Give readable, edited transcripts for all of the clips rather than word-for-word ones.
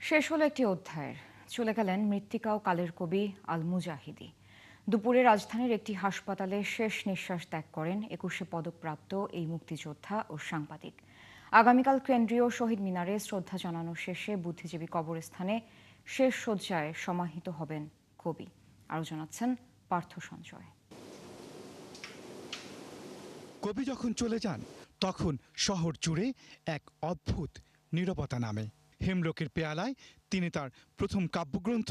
শেষ হলো একটি অধ্যায়ের। চলে গেলেন মৃত্তিকা ও কালের কবি আল মুজাহিদি। দুপুরে রাজধানীর একটি হাসপাতালে শেষ নিঃশ্বাস ত্যাগ করেন 21শে পদকপ্রাপ্ত এই মুক্তিযোদ্ধা ও সাংবাদিক। আগামীকাল কেন্দ্রীয় শহীদ মিনারে শ্রদ্ধা জানানো শেষে বুদ্ধিজীবী কবরস্থানে শেষ শয্যায় সমাহিত হবেন কবি। আরও জানাচ্ছেন পার্থ সঞ্জয়। কবি যখন চলে যান তখন শহর জুড়ে এক অদ্ভুত নীরবতা নামে। হেমলোকের পেয়ালায় তিনি তার প্রথম কাব্যগ্রন্থ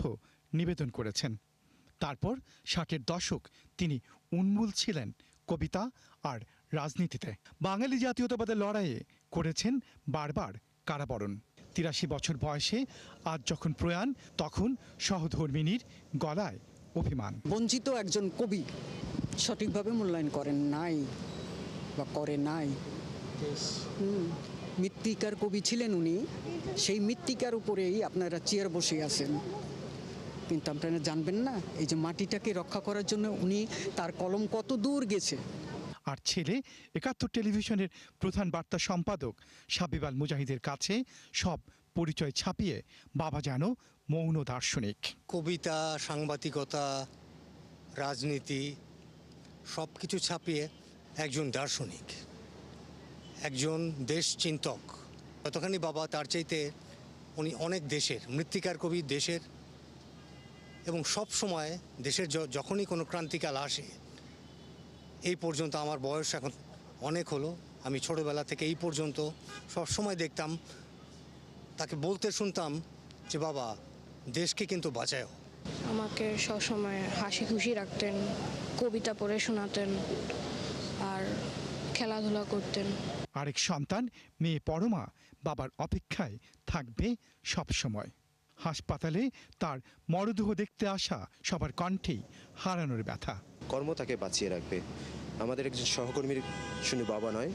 নিবেদন করেছেন। তারপর 60-এর দশক তিনি উন্মূল ছিলেন কবিতা আর রাজনীতিতে। বাঙালি জাতীয়তাবাদের লড়াইয়ে করেছেন বারবার কারাবরণ। 83 বছর বয়সে আজ যখন প্রয়াণ, তখন সহধর্মিনীর গলায় অভিমান। বঞ্চিত একজন কবি সঠিকভাবে মূল্যায়ন করেন নাই বা করে নাই। মৃত্তিকার কবি ছিলেন উনি, সেই মৃত্তিকার উপরেই আপনারা চেয়ার বসে আছেন, কিন্তু আপনারা জানবেন না এই যে মাটিটাকে রক্ষা করার জন্য উনি তার কলম কত দূর গেছে। আর ছেলে 71 টেলিভিশনের প্রধান বার্তা সম্পাদক সাবিব আল মুজাহিদের কাছে সব পরিচয় ছাপিয়ে বাবা যেন মৌন দার্শনিক। কবিতা, সাংবাদিকতা, রাজনীতি সব কিছু ছাপিয়ে একজন দার্শনিক, একজন দেশচিন্তক। যতখানি বাবা, তার চাইতে উনি অনেক দেশের, মৃত্তিকার কবি দেশের, এবং সব সময় দেশের যখনই কোনো ক্রান্তিকাল আসে, এই পর্যন্ত আমার বয়স এখন অনেক হলো, আমি ছোটোবেলা থেকে এই পর্যন্ত সবসময় দেখতাম, তাকে বলতে শুনতাম যে বাবা, দেশকে কিন্তু বাঁচাও। আমাকে সবসময় হাসি খুশি রাখতেন, কবিতা পড়ে শোনাতেন আর খেলাধুলা করতেন। আরেক সন্তান মেয়ে পরমা বাবার অপেক্ষায় থাকবে সব সময়। হাসপাতালে তার মরদেহ দেখতে আসা সবার কণ্ঠেই হারানোর ব্যথা। কর্ম তাকে বাঁচিয়ে রাখবে। আমাদের একজন সহকর্মীর শুধু বাবা নয়,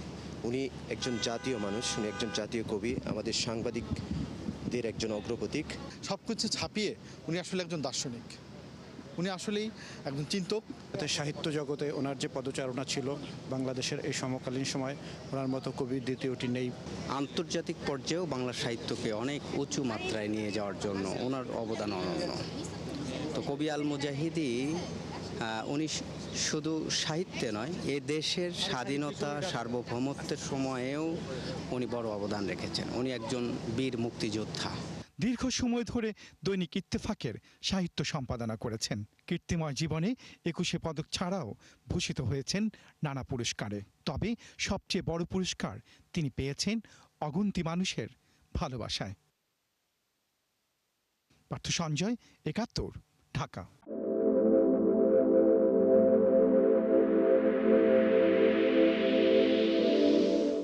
উনি একজন জাতীয় মানুষ, উনি একজন জাতীয় কবি, আমাদের সাংবাদিকদের একজন অগ্রপ্রতীক। সব কিছু ছাপিয়ে উনি আসলে একজন দার্শনিক, উনি আসলেই একজন চিন্তক। সাহিত্য জগতে ওনার যে পদচারণা ছিল, বাংলাদেশের এই সমকালীন সময় ওনার মতো কবি দ্বিতীয়টি নেই। আন্তর্জাতিক পর্যায়েও বাংলা সাহিত্যকে অনেক উঁচু মাত্রায় নিয়ে যাওয়ার জন্য ওনার অবদান অনন্য। তো কবি আল মুজাহিদি উনি শুধু সাহিত্যে নয়, এ দেশের স্বাধীনতা সার্বভৌমত্বের সময়েও উনি বড় অবদান রেখেছেন। উনি একজন বীর মুক্তিযোদ্ধা। দীর্ঘ সময় ধরে দৈনিক ইত্তেফাকের সাহিত্য সম্পাদনা করেছেন। কীর্তিময় জীবনে 21শে পদক ছাড়াও ভূষিত হয়েছেন নানা পুরস্কারে। তবে সবচেয়ে বড় পুরস্কার তিনি পেয়েছেন অগুন্তি মানুষের ভালোবাসায়। পার্থ সঞ্জয়, 71, ঢাকা।